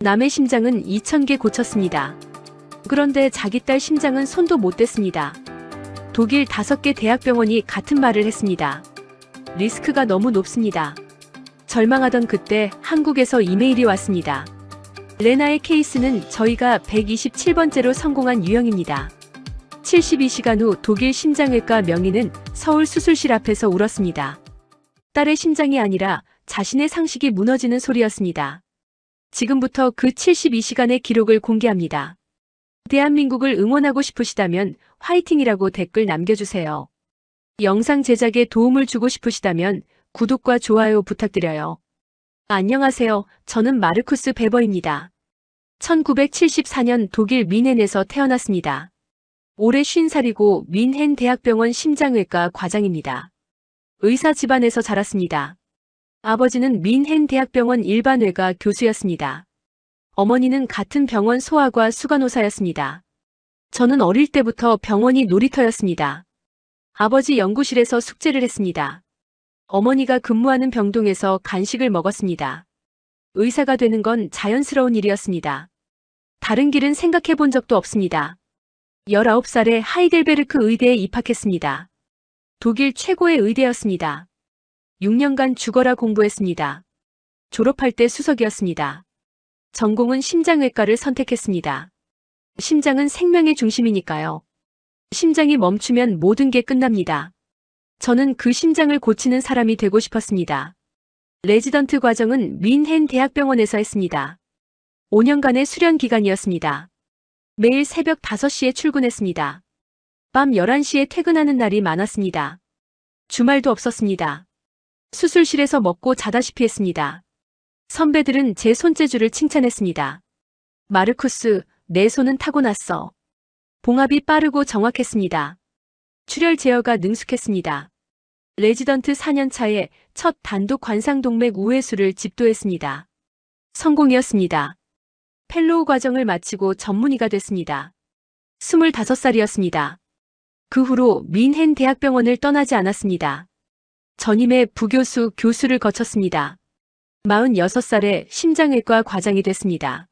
남의 심장은 2,000개 고쳤습니다. 그런데 자기 딸 심장은 손도 못 댔습니다. 독일 5개 대학병원이 같은 말을 했습니다. 리스크가 너무 높습니다. 절망하던 그때 한국에서 이메일이 왔습니다. 레나의 케이스는 저희가 127번째로 성공한 유형입니다. 72시간 후 독일 심장외과 명의는 서울 수술실 앞에서 울었습니다. 딸의 심장이 아니라 자신의 상식이 무너지는 소리였습니다. 지금부터 그 72시간의 기록을 공개합니다. 대한민국을 응원하고 싶으시다면 화이팅이라고 댓글 남겨주세요. 영상 제작에 도움을 주고 싶으시다면 구독과 좋아요 부탁드려요. 안녕하세요. 저는 마르쿠스 베버입니다. 1974년 독일 민헨에서 태어났습니다. 올해 50살이고 민헨 대학병원 심장외과 과장입니다. 의사 집안에서 자랐습니다. 아버지는 민헨 대학병원 일반외과 교수였습니다. 어머니는 같은 병원 소아과 수간호사였습니다. 저는 어릴 때부터 병원이 놀이터였습니다. 아버지 연구실에서 숙제를 했습니다. 어머니가 근무하는 병동에서 간식을 먹었습니다. 의사가 되는 건 자연스러운 일이었습니다. 다른 길은 생각해 본 적도 없습니다. 19살에 하이델베르크 의대에 입학했습니다. 독일 최고의 의대였습니다. 6년간 죽어라 공부했습니다. 졸업할 때 수석이었습니다. 전공은 심장외과를 선택했습니다. 심장은 생명의 중심이니까요. 심장이 멈추면 모든 게 끝납니다. 저는 그 심장을 고치는 사람이 되고 싶었습니다. 레지던트 과정은 민헨 대학병원에서 했습니다. 5년간의 수련 기간이었습니다. 매일 새벽 5시에 출근했습니다. 밤 11시에 퇴근하는 날이 많았습니다. 주말도 없었습니다. 수술실에서 먹고 자다시피 했습니다. 선배들은 제 손재주를 칭찬했습니다. 마르쿠스, 내 손은 타고났어. 봉합이 빠르고 정확했습니다. 출혈 제어가 능숙했습니다. 레지던트 4년 차에 첫 단독 관상동맥 우회수를 집도했습니다. 성공이었습니다. 펠로우 과정을 마치고 전문의가 됐습니다. 25살이었습니다. 그 후로 민헨 대학병원을 떠나지 않았습니다. 전임의 부교수, 교수를 거쳤습니다. 46살에 심장외과 과장이 됐습니다.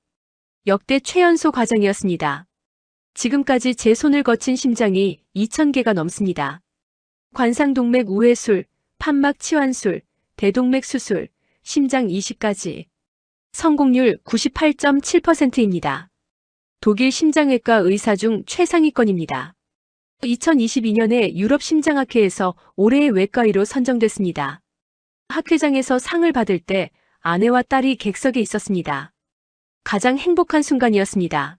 역대 최연소 과장이었습니다. 지금까지 제 손을 거친 심장이 2,000개가 넘습니다. 관상동맥 우회술, 판막 치환술, 대동맥 수술, 심장 이식까지. 성공률 98.7%입니다. 독일 심장외과 의사 중 최상위권입니다. 2022년에 유럽 심장학회에서 올해의 외과의로 선정됐습니다. 학회장에서 상을 받을 때 아내와 딸이 객석에 있었습니다. 가장 행복한 순간이었습니다.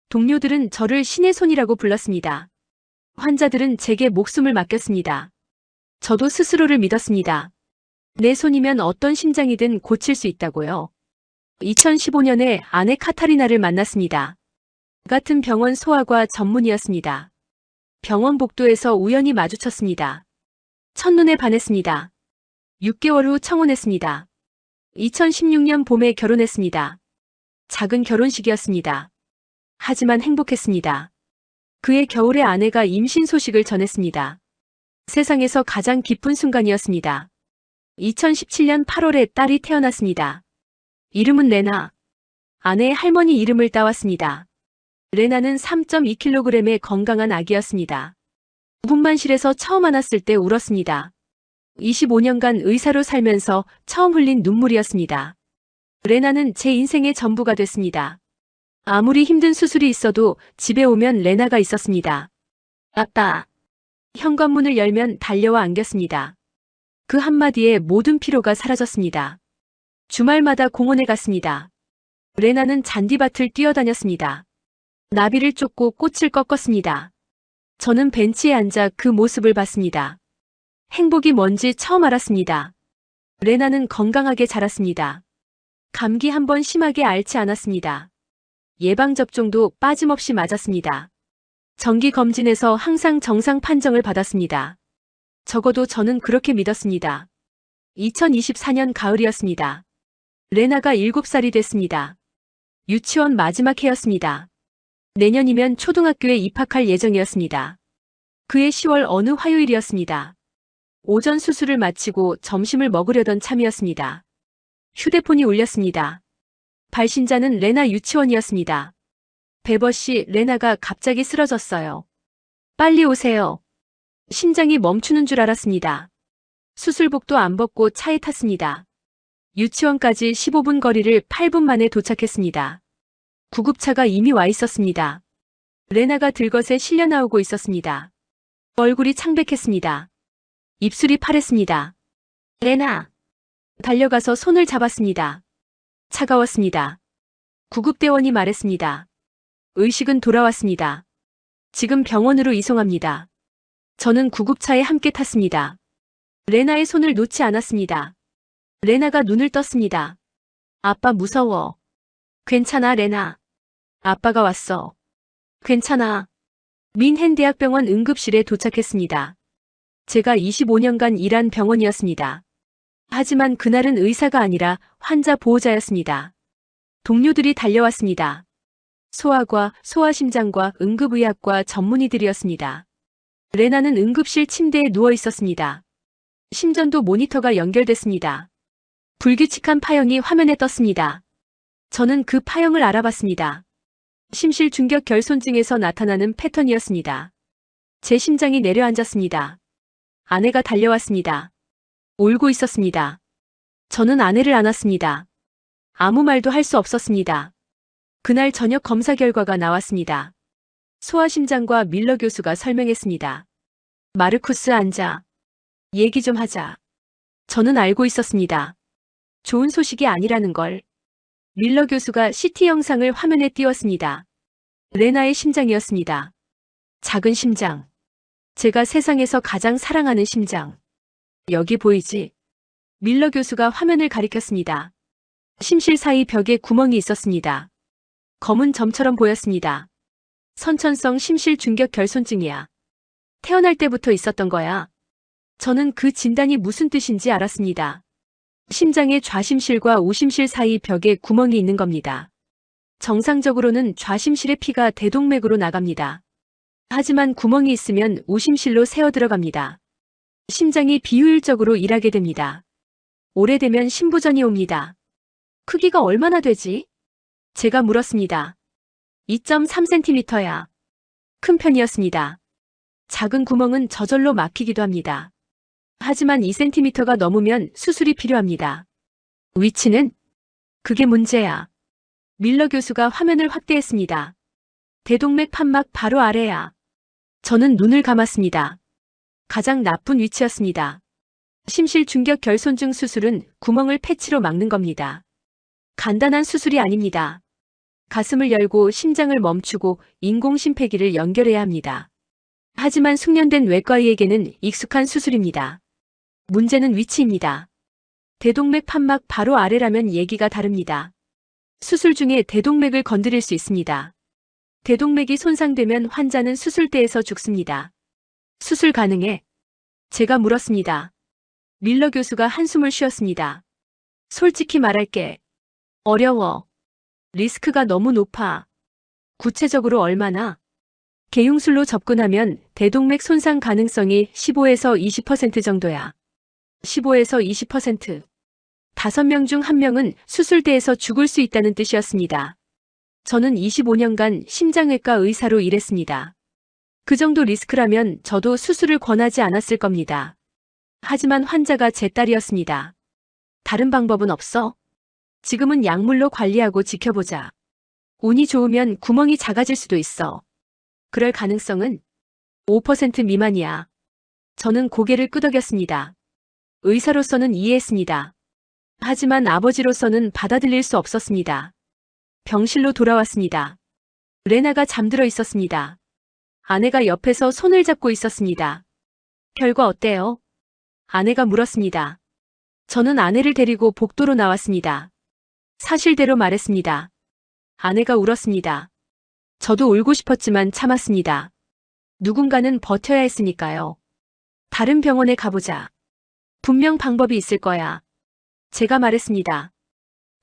동료들은 저를 신의 손이라고 불렀습니다. 환자들은 제게 목숨을 맡겼습니다. 저도 스스로를 믿었습니다. 내 손이면 어떤 심장이든 고칠 수 있다고요. 2015년에 아내 카타리나를 만났습니다. 같은 병원 소아과 전문의였습니다. 병원 복도에서 우연히 마주쳤습니다. 첫눈에 반했습니다. 6개월 후 청혼했습니다. 2016년 봄에 결혼했습니다. 작은 결혼식이었습니다. 하지만 행복했습니다. 그해 겨울에 아내가 임신 소식을 전했습니다. 세상에서 가장 기쁜 순간이었습니다. 2017년 8월에 딸이 태어났습니다. 이름은 레나. 아내의 할머니 이름을 따왔습니다. 레나는 3.2kg의 건강한 아기였습니다. 분만실에서 처음 안았을 때 울었습니다. 25년간 의사로 살면서 처음 흘린 눈물이었습니다. 레나는 제 인생의 전부가 됐습니다. 아무리 힘든 수술이 있어도 집에 오면 레나가 있었습니다. 아빠. 현관문을 열면 달려와 안겼습니다. 그 한마디에 모든 피로가 사라졌습니다. 주말마다 공원에 갔습니다. 레나는 잔디밭을 뛰어다녔습니다. 나비를 쫓고 꽃을 꺾었습니다. 저는 벤치에 앉아 그 모습을 봤습니다. 행복이 뭔지 처음 알았습니다. 레나는 건강하게 자랐습니다. 감기 한 번 심하게 앓지 않았습니다. 예방접종도 빠짐없이 맞았습니다. 정기검진에서 항상 정상 판정을 받았습니다. 적어도 저는 그렇게 믿었습니다. 2024년 가을이었습니다. 레나가 7살이 됐습니다. 유치원 마지막 해였습니다. 내년이면 초등학교에 입학할 예정이었습니다. 그해 10월 어느 화요일이었습니다. 오전 수술을 마치고 점심을 먹으려던 참이었습니다. 휴대폰이 울렸습니다. 발신자는 레나 유치원이었습니다. 베버 씨, 레나가 갑자기 쓰러졌어요. 빨리 오세요. 심장이 멈추는 줄 알았습니다. 수술복도 안 벗고 차에 탔습니다. 유치원까지 15분 거리를 8분 만에 도착했습니다. 구급차가 이미 와 있었습니다. 레나가 들것에 실려 나오고 있었습니다. 얼굴이 창백했습니다. 입술이 파랬습니다. 레나! 달려가서 손을 잡았습니다. 차가웠습니다. 구급대원이 말했습니다. 의식은 돌아왔습니다. 지금 병원으로 이송합니다. 저는 구급차에 함께 탔습니다. 레나의 손을 놓지 않았습니다. 레나가 눈을 떴습니다. 아빠 무서워. 괜찮아, 레나. 아빠가 왔어. 괜찮아. 민헨 대학병원 응급실에 도착했습니다. 제가 25년간 일한 병원이었습니다. 하지만 그날은 의사가 아니라 환자 보호자였습니다. 동료들이 달려왔습니다. 소아과, 소아심장과 응급의학과 전문의들이었습니다. 레나는 응급실 침대에 누워 있었습니다. 심전도 모니터가 연결됐습니다. 불규칙한 파형이 화면에 떴습니다. 저는 그 파형을 알아봤습니다. 심실 중격 결손증에서 나타나는 패턴이었습니다. 제 심장이 내려앉았습니다. 아내가 달려왔습니다. 울고 있었습니다. 저는 아내를 안았습니다. 아무 말도 할 수 없었습니다. 그날 저녁 검사 결과가 나왔습니다. 소아심장과 밀러 교수가 설명했습니다. 마르쿠스, 앉아. 얘기 좀 하자. 저는 알고 있었습니다. 좋은 소식이 아니라는 걸. 밀러 교수가 CT 영상을 화면에 띄웠습니다. 레나의 심장이었습니다. 작은 심장. 제가 세상에서 가장 사랑하는 심장. 여기 보이지? 밀러 교수가 화면을 가리켰습니다. 심실 사이 벽에 구멍이 있었습니다. 검은 점처럼 보였습니다. 선천성 심실 중격 결손증이야. 태어날 때부터 있었던 거야. 저는 그 진단이 무슨 뜻인지 알았습니다. 심장의 좌심실과 우심실 사이 벽에 구멍이 있는 겁니다. 정상적으로는 좌심실의 피가 대동맥으로 나갑니다. 하지만 구멍이 있으면 우심실로 새어 들어갑니다. 심장이 비효율적으로 일하게 됩니다. 오래되면 심부전이 옵니다. 크기가 얼마나 되지? 제가 물었습니다. 2.3cm야. 큰 편이었습니다. 작은 구멍은 저절로 막히기도 합니다. 하지만 2cm가 넘으면 수술이 필요합니다. 위치는? 그게 문제야. 밀러 교수가 화면을 확대했습니다. 대동맥 판막 바로 아래야. 저는 눈을 감았습니다. 가장 나쁜 위치였습니다. 심실 중격 결손증 수술은 구멍을 패치로 막는 겁니다. 간단한 수술이 아닙니다. 가슴을 열고 심장을 멈추고 인공심폐기를 연결해야 합니다. 하지만 숙련된 외과의에게는 익숙한 수술입니다. 문제는 위치입니다. 대동맥 판막 바로 아래라면 얘기가 다릅니다. 수술 중에 대동맥을 건드릴 수 있습니다. 대동맥이 손상되면 환자는 수술대에서 죽습니다. 수술 가능해? 제가 물었습니다. 밀러 교수가 한숨을 쉬었습니다. 솔직히 말할게. 어려워. 리스크가 너무 높아. 구체적으로 얼마나? 개용술로 접근하면 대동맥 손상 가능성이 15에서 20% 정도야. 15에서 20%. 5명 중 1명은 수술대에서 죽을 수 있다는 뜻이었습니다. 저는 25년간 심장외과 의사로 일했습니다. 그 정도 리스크라면 저도 수술을 권하지 않았을 겁니다. 하지만 환자가 제 딸이었습니다. 다른 방법은 없어? 지금은 약물로 관리하고 지켜보자. 운이 좋으면 구멍이 작아질 수도 있어. 그럴 가능성은 5% 미만이야. 저는 고개를 끄덕였습니다. 의사로서는 이해했습니다. 하지만 아버지로서는 받아들일 수 없었습니다. 병실로 돌아왔습니다. 레나가 잠들어 있었습니다. 아내가 옆에서 손을 잡고 있었습니다. 결과 어때요? 아내가 물었습니다. 저는 아내를 데리고 복도로 나왔습니다. 사실대로 말했습니다. 아내가 울었습니다. 저도 울고 싶었지만 참았습니다. 누군가는 버텨야 했으니까요. 다른 병원에 가보자. 분명 방법이 있을 거야. 제가 말했습니다.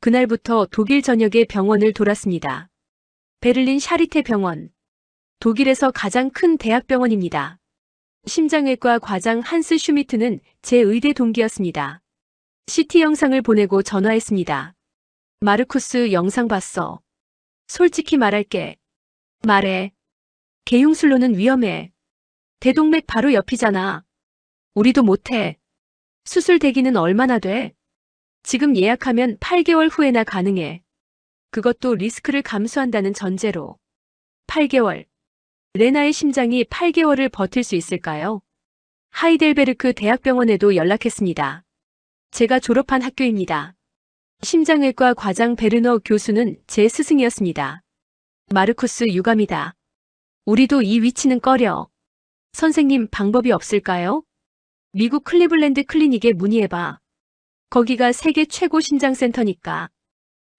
그날부터 독일 전역의 병원을 돌았습니다. 베를린 샤리테 병원. 독일에서 가장 큰 대학병원입니다. 심장외과 과장 한스 슈미트는 제 의대 동기였습니다. CT 영상을 보내고 전화했습니다. 마르쿠스 영상 봤어. 솔직히 말할게. 말해. 개용술로는 위험해. 대동맥 바로 옆이잖아. 우리도 못해. 수술 대기는 얼마나 돼? 지금 예약하면 8개월 후에나 가능해. 그것도 리스크를 감수한다는 전제로. 8개월. 레나의 심장이 8개월을 버틸 수 있을까요? 하이델베르크 대학병원에도 연락했습니다. 제가 졸업한 학교입니다. 심장외과 과장 베르너 교수는 제 스승이었습니다. 마르쿠스 유감이다. 우리도 이 위치는 꺼려. 선생님 방법이 없을까요? 미국 클리블랜드 클리닉에 문의해봐. 거기가 세계 최고 심장센터니까.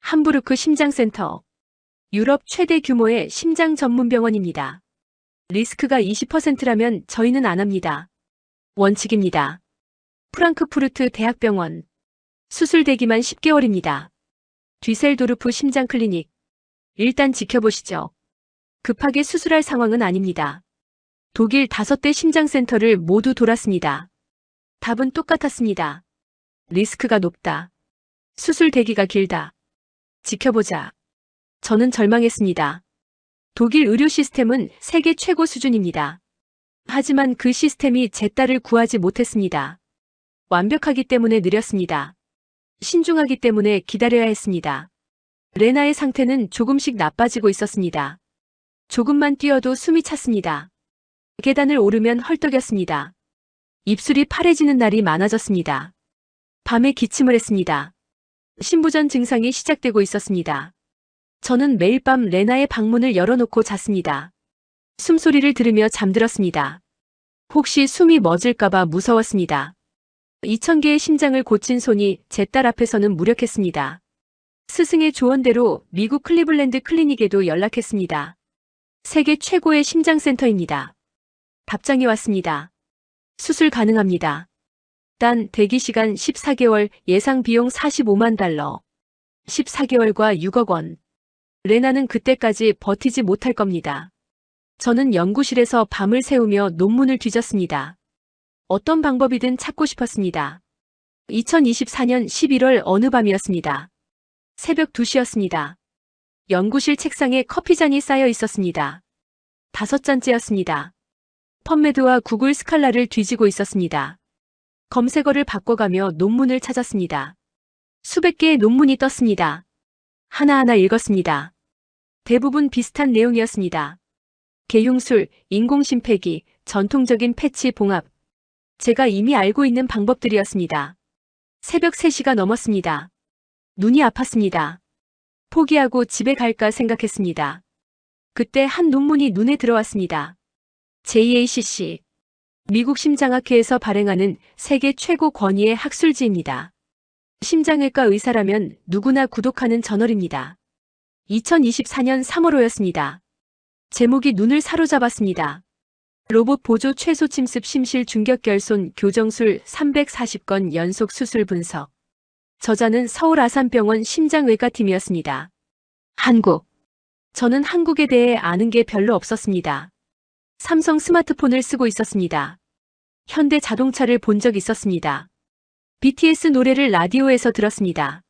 함부르크 심장센터. 유럽 최대 규모의 심장 전문 병원입니다. 리스크가 20%라면 저희는 안 합니다. 원칙입니다. 프랑크푸르트 대학병원. 수술 대기만 10개월입니다. 뒤셀도르프 심장클리닉. 일단 지켜보시죠. 급하게 수술할 상황은 아닙니다. 독일 5대 심장센터를 모두 돌았습니다. 답은 똑같았습니다. 리스크가 높다. 수술 대기가 길다. 지켜보자. 저는 절망했습니다. 독일 의료 시스템은 세계 최고 수준입니다. 하지만 그 시스템이 제 딸을 구하지 못했습니다. 완벽하기 때문에 느렸습니다. 신중하기 때문에 기다려야 했습니다. 레나의 상태는 조금씩 나빠지고 있었습니다. 조금만 뛰어도 숨이 찼습니다. 계단을 오르면 헐떡였습니다. 입술이 파래지는 날이 많아졌습니다. 밤에 기침을 했습니다. 신부전 증상이 시작되고 있었습니다. 저는 매일 밤 레나의 방문을 열어놓고 잤습니다. 숨소리를 들으며 잠들었습니다. 혹시 숨이 멎을까봐 무서웠습니다. 2000개의 심장을 고친 손이 제 딸 앞에서는 무력했습니다. 스승의 조언대로 미국 클리블랜드 클리닉에도 연락했습니다. 세계 최고의 심장센터입니다. 답장이 왔습니다. 수술 가능합니다. 단 대기시간 14개월, 예상 비용 45만 달러. 14개월과 6억 원. 레나는 그때까지 버티지 못할 겁니다. 저는 연구실에서 밤을 새우며 논문을 뒤졌습니다. 어떤 방법이든 찾고 싶었습니다. 2024년 11월 어느 밤이었습니다. 새벽 2시였습니다. 연구실 책상에 커피잔이 쌓여 있었습니다. 5잔째였습니다. 펀메드와 구글 스칼라를 뒤지고 있었습니다. 검색어를 바꿔가며 논문을 찾았습니다. 수백 개의 논문이 떴습니다. 하나하나 읽었습니다. 대부분 비슷한 내용이었습니다. 개용술, 인공심폐기, 전통적인 패치 봉합. 제가 이미 알고 있는 방법들이었습니다. 새벽 3시가 넘었습니다. 눈이 아팠습니다. 포기하고 집에 갈까 생각했습니다. 그때 한 논문이 눈에 들어왔습니다. JACC. 미국 심장학회에서 발행하는 세계 최고 권위의 학술지입니다. 심장외과 의사라면 누구나 구독하는 저널입니다. 2024년 3월호였습니다. 제목이 눈을 사로잡았습니다. 로봇 보조 최소 침습 심실 중격결손 교정술 340건 연속 수술 분석. 저자는 서울 아산병원 심장외과팀이었습니다. 한국. 저는 한국에 대해 아는 게 별로 없었습니다. 삼성 스마트폰을 쓰고 있었습니다. 현대 자동차를 본 적 있었습니다. BTS 노래를 라디오에서 들었습니다.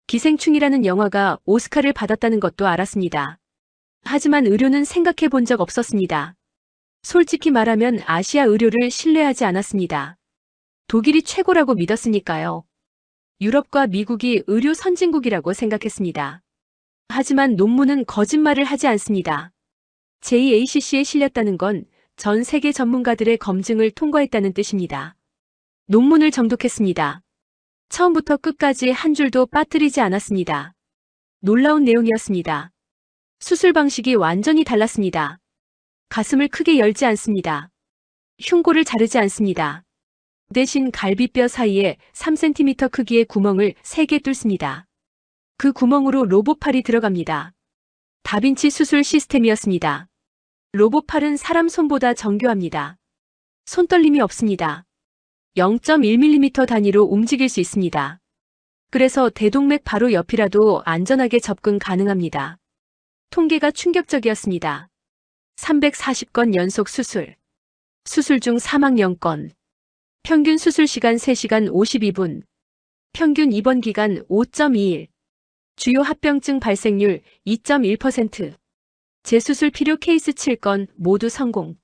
기생충이라는 영화가 오스카를 받았다는 것도 알았습니다. 하지만 의료는 생각해 본 적 없었습니다. 솔직히 말하면 아시아 의료를 신뢰하지 않았습니다. 독일이 최고라고 믿었으니까요. 유럽과 미국이 의료 선진국이라고 생각했습니다. 하지만 논문은 거짓말을 하지 않습니다. JACC에 실렸다는 건 전 세계 전문가들의 검증을 통과했다는 뜻입니다. 논문을 정독했습니다. 처음부터 끝까지 한 줄도 빠뜨리지 않았습니다. 놀라운 내용이었습니다. 수술 방식이 완전히 달랐습니다. 가슴을 크게 열지 않습니다. 흉골을 자르지 않습니다. 대신 갈비뼈 사이에 3cm 크기의 구멍을 3개 뚫습니다. 그 구멍으로 로봇팔이 들어갑니다. 다빈치 수술 시스템이었습니다. 로봇팔은 사람 손보다 정교합니다. 손떨림이 없습니다. 0.1mm 단위로 움직일 수 있습니다. 그래서 대동맥 바로 옆이라도 안전하게 접근 가능합니다. 통계가 충격적이었습니다. 340건 연속 수술. 수술 중 사망 0건. 평균 수술 시간 3시간 52분. 평균 입원 기간 5.2일. 주요 합병증 발생률 2.1%. 재수술 필요 케이스 7건 모두 성공.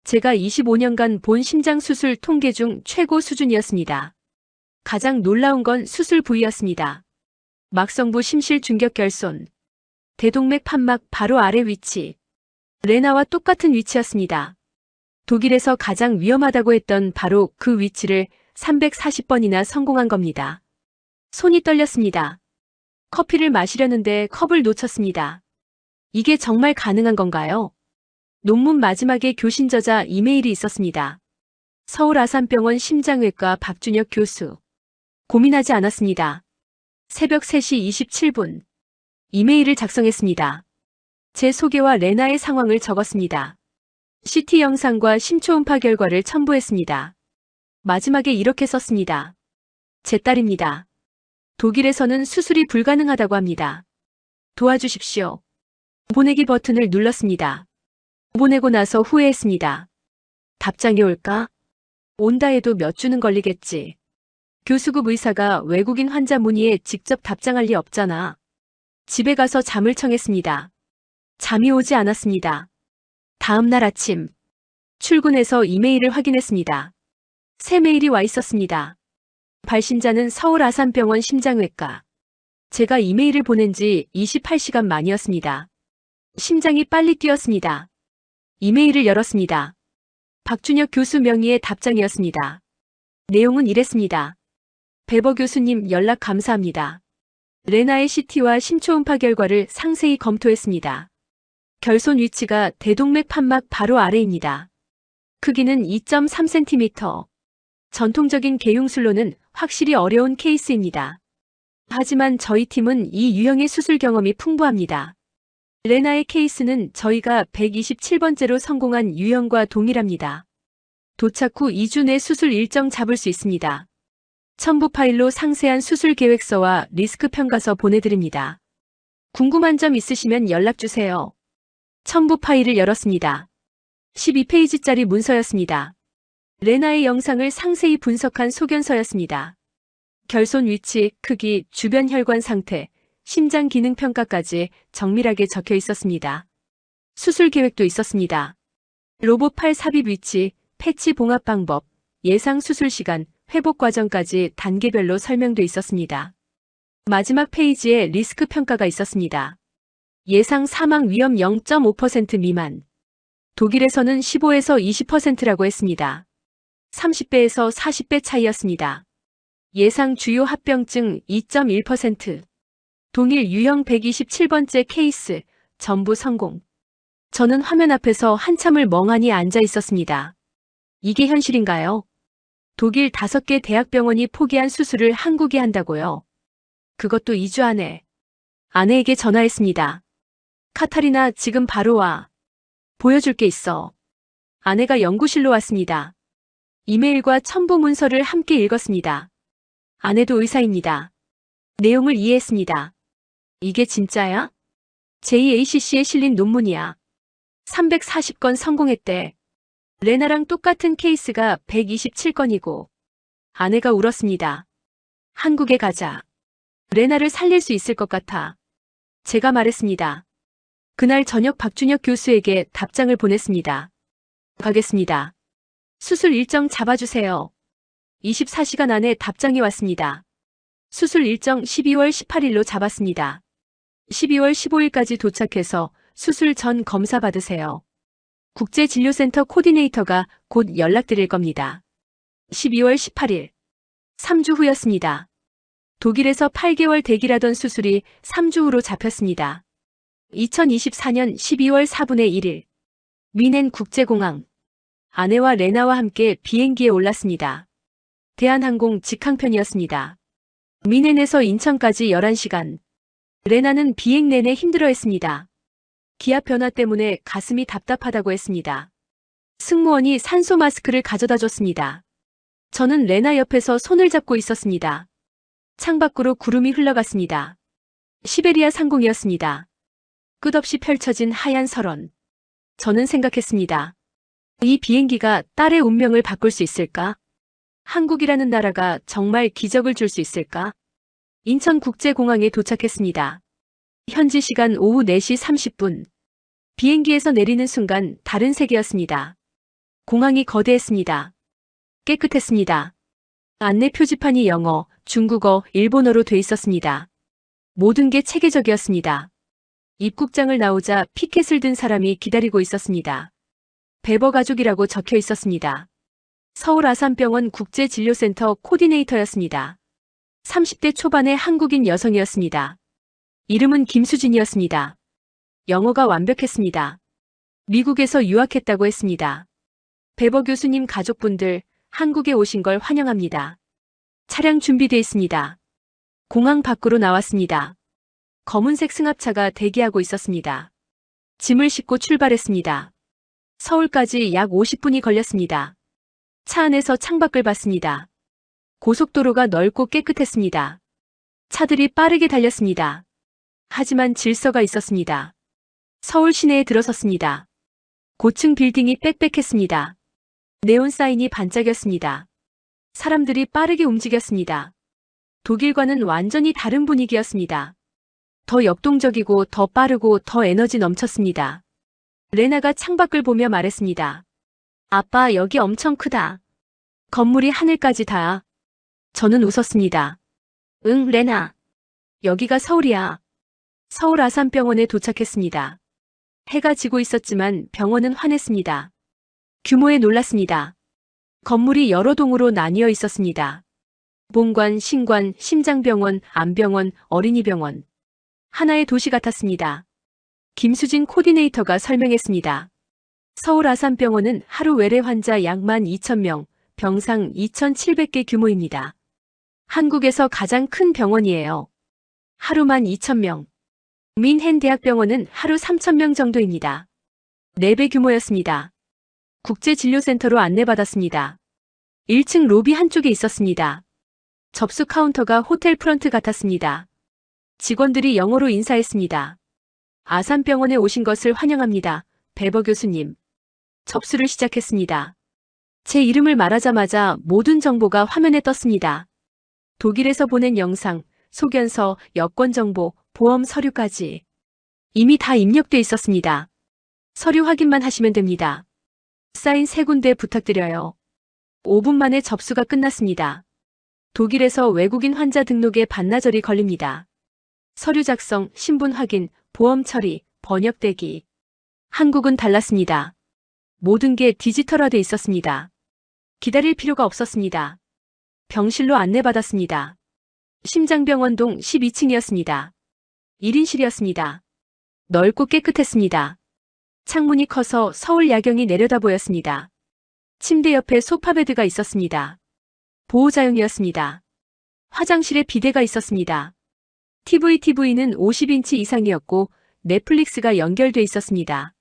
제가 25년간 본 심장 수술 통계 중 최고 수준이었습니다. 가장 놀라운 건 수술 부위였습니다. 막성부 심실 중격결손. 대동맥 판막 바로 아래 위치. 레나와 똑같은 위치였습니다. 독일에서 가장 위험하다고 했던 바로 그 위치를 340번이나 성공한 겁니다. 손이 떨렸습니다. 커피를 마시려는데 컵을 놓쳤습니다. 이게 정말 가능한 건가요? 논문 마지막에 교신 저자 이메일이 있었습니다. 서울 아산병원 심장외과 박준혁 교수. 고민하지 않았습니다. 새벽 3시 27분. 이메일을 작성했습니다. 제 소개와 레나의 상황을 적었습니다. CT 영상과 심초음파 결과를 첨부했습니다. 마지막에 이렇게 썼습니다. 제 딸입니다. 독일에서는 수술이 불가능하다고 합니다. 도와주십시오. 보내기 버튼을 눌렀습니다. 보내고 나서 후회했습니다. 답장이 올까? 온다 해도 몇 주는 걸리겠지. 교수급 의사가 외국인 환자 문의에 직접 답장할 리 없잖아. 집에 가서 잠을 청했습니다. 잠이 오지 않았습니다. 다음 날 아침 출근해서 이메일을 확인했습니다. 새 메일이 와 있었습니다. 발신자는 서울 아산병원 심장외과. 제가 이메일을 보낸 지 28시간 만이었습니다. 심장이 빨리 뛰었습니다. 이메일을 열었습니다. 박준혁 교수 명의의 답장이었습니다. 내용은 이랬습니다. 베버 교수님 연락 감사합니다. 레나의 CT와 심초음파 결과를 상세히 검토했습니다. 결손 위치가 대동맥 판막 바로 아래입니다. 크기는 2.3cm. 전통적인 개용술로는 확실히 어려운 케이스입니다. 하지만 저희 팀은 이 유형의 수술 경험이 풍부합니다. 레나의 케이스는 저희가 127번째로 성공한 유형과 동일합니다. 도착 후 2주 내 수술 일정 잡을 수 있습니다. 첨부 파일로 상세한 수술 계획서와 리스크 평가서 보내드립니다. 궁금한 점 있으시면 연락주세요. 첨부 파일을 열었습니다. 12페이지짜리 문서였습니다. 레나의 영상을 상세히 분석한 소견서였습니다. 결손 위치, 크기, 주변 혈관 상태, 심장 기능 평가까지 정밀하게 적혀 있었습니다. 수술 계획도 있었습니다. 로봇 팔 삽입 위치, 패치 봉합 방법, 예상 수술 시간, 회복 과정까지 단계별로 설명돼 있었습니다. 마지막 페이지에 리스크 평가가 있었습니다. 예상 사망 위험 0.5% 미만. 독일에서는 15에서 20%라고 했습니다. 30배에서 40배 차이였습니다. 예상 주요 합병증 2.1%. 동일 유형 127번째 케이스, 전부 성공. 저는 화면 앞에서 한참을 멍하니 앉아 있었습니다. 이게 현실인가요? 독일 5개 대학병원이 포기한 수술을 한국이 한다고요? 그것도 2주 안에. 아내에게 전화했습니다. 카타리나, 지금 바로 와. 보여줄 게 있어. 아내가 연구실로 왔습니다. 이메일과 첨부 문서를 함께 읽었습니다. 아내도 의사입니다. 내용을 이해했습니다. 이게 진짜야? JACC에 실린 논문이야. 340건 성공했대. 레나랑 똑같은 케이스가 127건이고. 아내가 울었습니다. 한국에 가자. 레나를 살릴 수 있을 것 같아. 제가 말했습니다. 그날 저녁 박준혁 교수에게 답장을 보냈습니다. 가겠습니다. 수술 일정 잡아주세요. 24시간 안에 답장이 왔습니다. 수술 일정 12월 18일로 잡았습니다. 12월 15일까지 도착해서 수술 전 검사 받으세요. 국제진료센터 코디네이터가 곧 연락드릴 겁니다. 12월 18일. 3주 후였습니다. 독일에서 8개월 대기라던 수술이 3주 후로 잡혔습니다. 2024년 12월 4분의 1일. 미넨 국제공항. 아내와 레나와 함께 비행기에 올랐습니다. 대한항공 직항편이었습니다. 미넨에서 인천까지 11시간. 레나는 비행 내내 힘들어했습니다. 기압 변화 때문에 가슴이 답답하다고 했습니다. 승무원이 산소 마스크를 가져다 줬습니다. 저는 레나 옆에서 손을 잡고 있었습니다. 창밖으로 구름이 흘러갔습니다. 시베리아 상공이었습니다. 끝없이 펼쳐진 하얀 설원. 저는 생각했습니다. 이 비행기가 딸의 운명을 바꿀 수 있을까? 한국이라는 나라가 정말 기적을 줄 수 있을까? 인천국제공항에 도착했습니다. 현지 시간 오후 4시 30분. 비행기에서 내리는 순간 다른 세계였습니다. 공항이 거대했습니다. 깨끗했습니다. 안내 표지판이 영어, 중국어, 일본어로 돼 있었습니다. 모든 게 체계적이었습니다. 입국장을 나오자 피켓을 든 사람이 기다리고 있었습니다. 베버 가족이라고 적혀 있었습니다. 서울 아산병원 국제진료센터 코디네이터였습니다. 30대 초반의 한국인 여성이었습니다. 이름은 김수진이었습니다. 영어가 완벽했습니다. 미국에서 유학했다고 했습니다. 베버 교수님 가족분들, 한국에 오신 걸 환영합니다. 차량 준비되어 있습니다. 공항 밖으로 나왔습니다. 검은색 승합차가 대기하고 있었습니다. 짐을 싣고 출발했습니다. 서울까지 약 50분이 걸렸습니다. 차 안에서 창밖을 봤습니다. 고속도로가 넓고 깨끗했습니다. 차들이 빠르게 달렸습니다. 하지만 질서가 있었습니다. 서울 시내에 들어섰습니다. 고층 빌딩이 빽빽했습니다. 네온 사인이 반짝였습니다. 사람들이 빠르게 움직였습니다. 독일과는 완전히 다른 분위기였습니다. 더 역동적이고 더 빠르고 더 에너지 넘쳤습니다. 레나가 창밖을 보며 말했습니다. 아빠, 여기 엄청 크다. 건물이 하늘까지 닿아. 저는 웃었습니다. 응, 레나. 여기가 서울이야. 서울 아산병원에 도착했습니다. 해가 지고 있었지만 병원은 환했습니다. 규모에 놀랐습니다. 건물이 여러 동으로 나뉘어 있었습니다. 본관, 신관, 심장병원, 암병원, 어린이병원. 하나의 도시 같았습니다. 김수진 코디네이터가 설명했습니다. 서울 아산병원은 하루 외래 환자 약 12,000명, 병상 2,700개 규모입니다. 한국에서 가장 큰 병원이에요. 하루 12,000명. 민헨대학병원은 하루 3,000명 정도입니다. 4배 규모였습니다. 국제진료센터로 안내받았습니다. 1층 로비 한쪽에 있었습니다. 접수 카운터가 호텔 프런트 같았습니다. 직원들이 영어로 인사했습니다. 아산병원에 오신 것을 환영합니다. 베버 교수님. 접수를 시작했습니다. 제 이름을 말하자마자 모든 정보가 화면에 떴습니다. 독일에서 보낸 영상, 소견서, 여권 정보, 보험 서류까지. 이미 다 입력돼 있었습니다. 서류 확인만 하시면 됩니다. 사인 3군데 부탁드려요. 5분 만에 접수가 끝났습니다. 독일에서 외국인 환자 등록에 반나절이 걸립니다. 서류 작성, 신분 확인, 보험 처리, 번역 대기. 한국은 달랐습니다. 모든 게 디지털화돼 있었습니다. 기다릴 필요가 없었습니다. 병실로 안내받았습니다. 심장병원동 12층이었습니다. 1인실이었습니다. 넓고 깨끗했습니다. 창문이 커서 서울 야경이 내려다 보였습니다. 침대 옆에 소파베드가 있었습니다. 보호자용이었습니다. 화장실에 비데가 있었습니다. TV는 50인치 이상이었고 넷플릭스가 연결돼 있었습니다.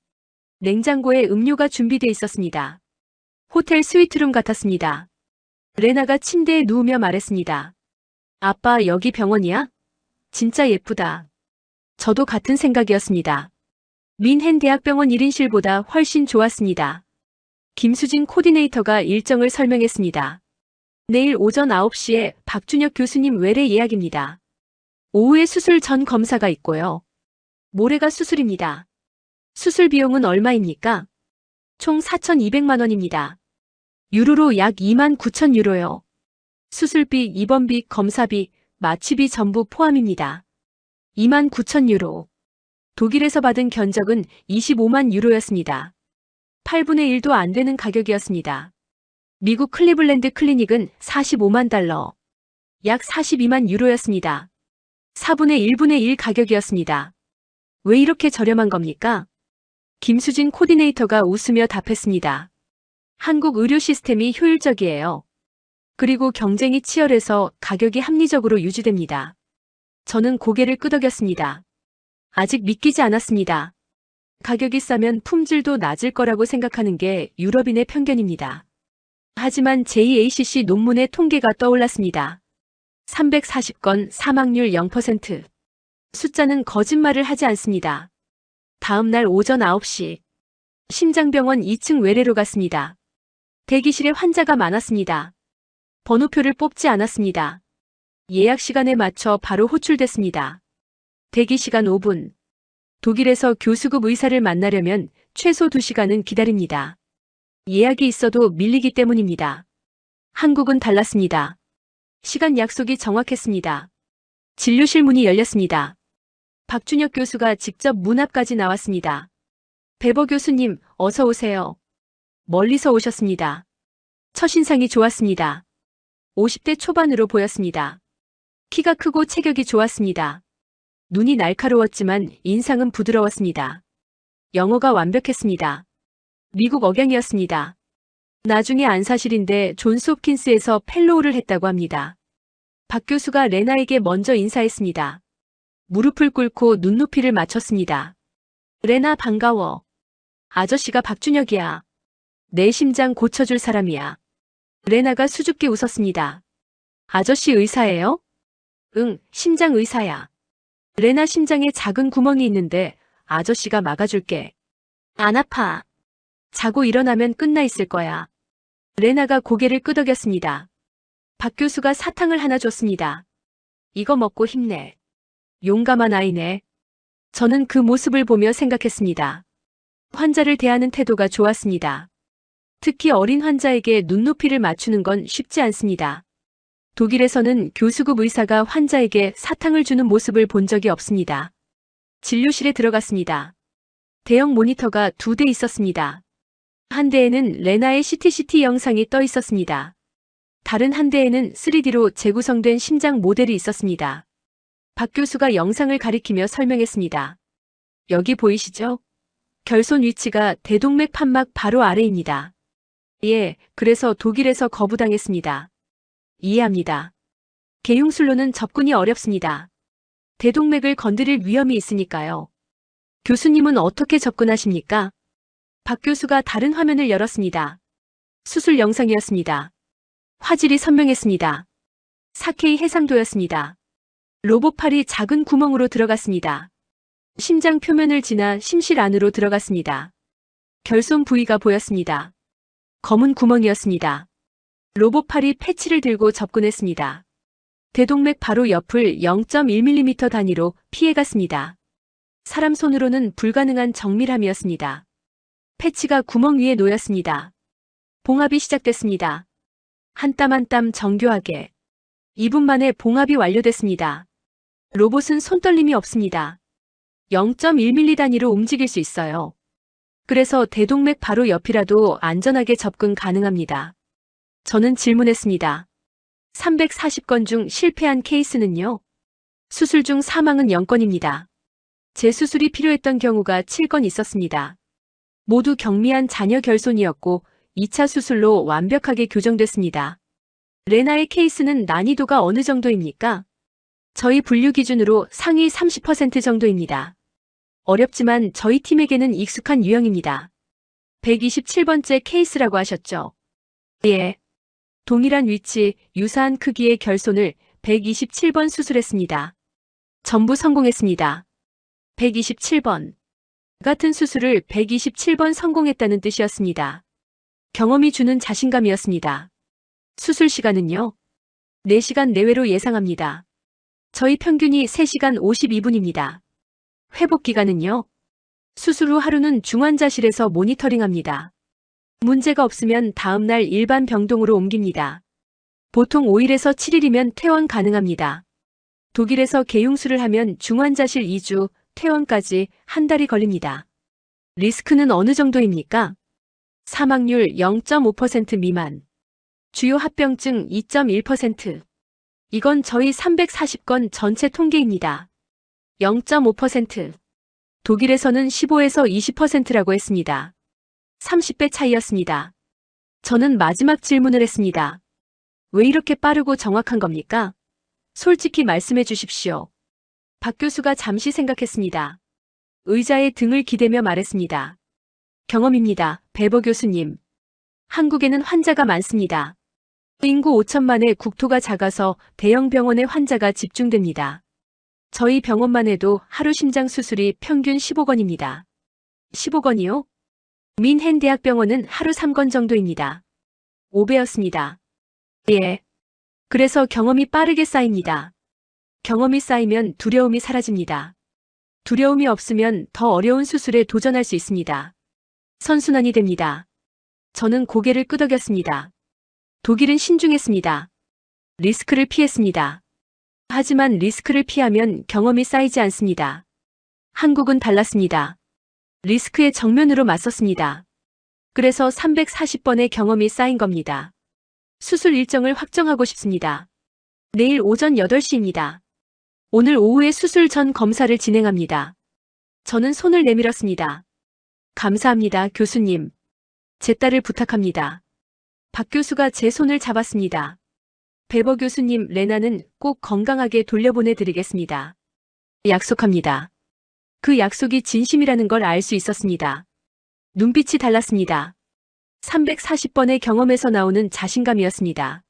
냉장고에 음료가 준비돼 있었습니다. 호텔 스위트룸 같았습니다. 레나가 침대에 누우며 말했습니다. 아빠, 여기 병원이야? 진짜 예쁘다. 저도 같은 생각이었습니다. 민헨대학병원 1인실보다 훨씬 좋았습니다. 김수진 코디네이터가 일정을 설명했습니다. 내일 오전 9시에 박준혁 교수님 외래 예약입니다. 오후에 수술 전 검사가 있고요. 모레가 수술입니다. 수술 비용은 얼마입니까? 총 4,200만 원입니다. 유로로 약 29,000유로요. 수술비, 입원비, 검사비, 마취비 전부 포함입니다. 29,000유로. 독일에서 받은 견적은 25만 유로였습니다. 8분의 1도 안 되는 가격이었습니다. 미국 클리블랜드 클리닉은 45만 달러. 약 42만 유로였습니다. 4분의 1분의 1 가격이었습니다. 왜 이렇게 저렴한 겁니까? 김수진 코디네이터가 웃으며 답했습니다. 한국 의료 시스템이 효율적이에요. 그리고 경쟁이 치열해서 가격이 합리적으로 유지됩니다. 저는 고개를 끄덕였습니다. 아직 믿기지 않았습니다. 가격이 싸면 품질도 낮을 거라고 생각하는 게 유럽인의 편견입니다. 하지만 JACC 논문의 통계가 떠올랐습니다. 340건 사망률 0%. 숫자는 거짓말을 하지 않습니다. 다음 날 오전 9시. 심장병원 2층 외래로 갔습니다. 대기실에 환자가 많았습니다. 번호표를 뽑지 않았습니다. 예약 시간에 맞춰 바로 호출됐습니다. 대기 시간 5분. 독일에서 교수급 의사를 만나려면 최소 2시간은 기다립니다. 예약이 있어도 밀리기 때문입니다. 한국은 달랐습니다. 시간 약속이 정확했습니다. 진료실 문이 열렸습니다. 박준혁 교수가 직접 문 앞까지 나왔습니다. 배버 교수님, 어서 오세요. 멀리서 오셨습니다. 첫인상이 좋았습니다. 50대 초반으로 보였습니다. 키가 크고 체격이 좋았습니다. 눈이 날카로웠지만 인상은 부드러웠습니다. 영어가 완벽했습니다. 미국 억양이었습니다. 나중에 안사실인데 존스 홉킨스에서 펠로우를 했다고 합니다. 박 교수가 레나에게 먼저 인사했습니다. 무릎을 꿇고 눈높이를 맞췄습니다. 레나 반가워. 아저씨가 박준혁이야. 내 심장 고쳐줄 사람이야. 레나가 수줍게 웃었습니다. 아저씨 의사예요? 응, 심장 의사야. 레나 심장에 작은 구멍이 있는데 아저씨가 막아줄게. 안 아파. 자고 일어나면 끝나 있을 거야. 레나가 고개를 끄덕였습니다. 박 교수가 사탕을 하나 줬습니다. 이거 먹고 힘내. 용감한 아이네. 저는 그 모습을 보며 생각했습니다. 환자를 대하는 태도가 좋았습니다. 특히 어린 환자에게 눈높이를 맞추는 건 쉽지 않습니다. 독일에서는 교수급 의사가 환자에게 사탕을 주는 모습을 본 적이 없습니다. 진료실에 들어갔습니다. 대형 모니터가 2대 있었습니다. 한 대에는 레나의 CT 영상이 떠 있었습니다. 다른 한 대에는 3D로 재구성된 심장 모델이 있었습니다. 박 교수가 영상을 가리키며 설명했습니다. 여기 보이시죠? 결손 위치가 대동맥 판막 바로 아래입니다. 예, 그래서 독일에서 거부당했습니다. 이해합니다. 개용술로는 접근이 어렵습니다. 대동맥을 건드릴 위험이 있으니까요. 교수님은 어떻게 접근하십니까? 박 교수가 다른 화면을 열었습니다. 수술 영상이었습니다. 화질이 선명했습니다. 4K 해상도였습니다. 로봇팔이 작은 구멍으로 들어갔습니다. 심장 표면을 지나 심실 안으로 들어갔습니다. 결손 부위가 보였습니다. 검은 구멍이었습니다. 로봇팔이 패치를 들고 접근했습니다. 대동맥 바로 옆을 0.1mm 단위로 피해갔습니다. 사람 손으로는 불가능한 정밀함이었습니다. 패치가 구멍 위에 놓였습니다. 봉합이 시작됐습니다. 한 땀 한 땀 정교하게. 2분 만에 봉합이 완료됐습니다. 로봇은 손떨림이 없습니다. 0.1mm 단위로 움직일 수 있어요. 그래서 대동맥 바로 옆이라도 안전하게 접근 가능합니다. 저는 질문했습니다. 340건 중 실패한 케이스는요? 수술 중 사망은 0건입니다. 재수술이 필요했던 경우가 7건 있었습니다. 모두 경미한 잔여 결손이었고 2차 수술로 완벽하게 교정됐습니다. 레나의 케이스는 난이도가 어느 정도입니까? 저희 분류 기준으로 상위 30% 정도입니다. 어렵지만 저희 팀에게는 익숙한 유형입니다. 127번째 케이스라고 하셨죠? 예. 동일한 위치, 유사한 크기의 결손을 127번 수술했습니다. 전부 성공했습니다. 127번. 같은 수술을 127번 성공했다는 뜻이었습니다. 경험이 주는 자신감이었습니다. 수술 시간은요? 4시간 내외로 예상합니다. 저희 평균이 3시간 52분입니다. 회복 기간은요? 수술 후 하루는 중환자실에서 모니터링합니다. 문제가 없으면 다음날 일반 병동으로 옮깁니다. 보통 5일에서 7일이면 퇴원 가능합니다. 독일에서 개용술을 하면 중환자실 2주, 퇴원까지 한 달이 걸립니다. 리스크는 어느 정도입니까? 사망률 0.5% 미만. 주요 합병증 2.1%. 이건 저희 340건 전체 통계입니다. 0.5%. 독일에서는 15에서 20%라고 했습니다. 30배 차이였습니다. 저는 마지막 질문을 했습니다. 왜 이렇게 빠르고 정확한 겁니까? 솔직히 말씀해 주십시오. 박 교수가 잠시 생각했습니다. 의자에 등을 기대며 말했습니다. 경험입니다, 배버 교수님. 한국에는 환자가 많습니다. 인구 5천만의 국토가 작아서 대형 병원에 환자가 집중됩니다. 저희 병원만 해도 하루 심장 수술이 평균 15건입니다. 15건이요? 민헨 대학병원은 하루 3건 정도입니다. 5배였습니다. 예. 그래서 경험이 빠르게 쌓입니다. 경험이 쌓이면 두려움이 사라집니다. 두려움이 없으면 더 어려운 수술에 도전할 수 있습니다. 선순환이 됩니다. 저는 고개를 끄덕였습니다. 독일은 신중했습니다. 리스크를 피했습니다. 하지만 리스크를 피하면 경험이 쌓이지 않습니다. 한국은 달랐습니다. 리스크에 정면으로 맞섰습니다. 그래서 340번의 경험이 쌓인 겁니다. 수술 일정을 확정하고 싶습니다. 내일 오전 8시입니다. 오늘 오후에 수술 전 검사를 진행합니다. 저는 손을 내밀었습니다. 감사합니다, 교수님. 제 딸을 부탁합니다. 박 교수가 제 손을 잡았습니다. 베버 교수님, 레나는 꼭 건강하게 돌려보내드리겠습니다. 약속합니다. 그 약속이 진심이라는 걸 알 수 있었습니다. 눈빛이 달랐습니다. 340번의 경험에서 나오는 자신감이었습니다.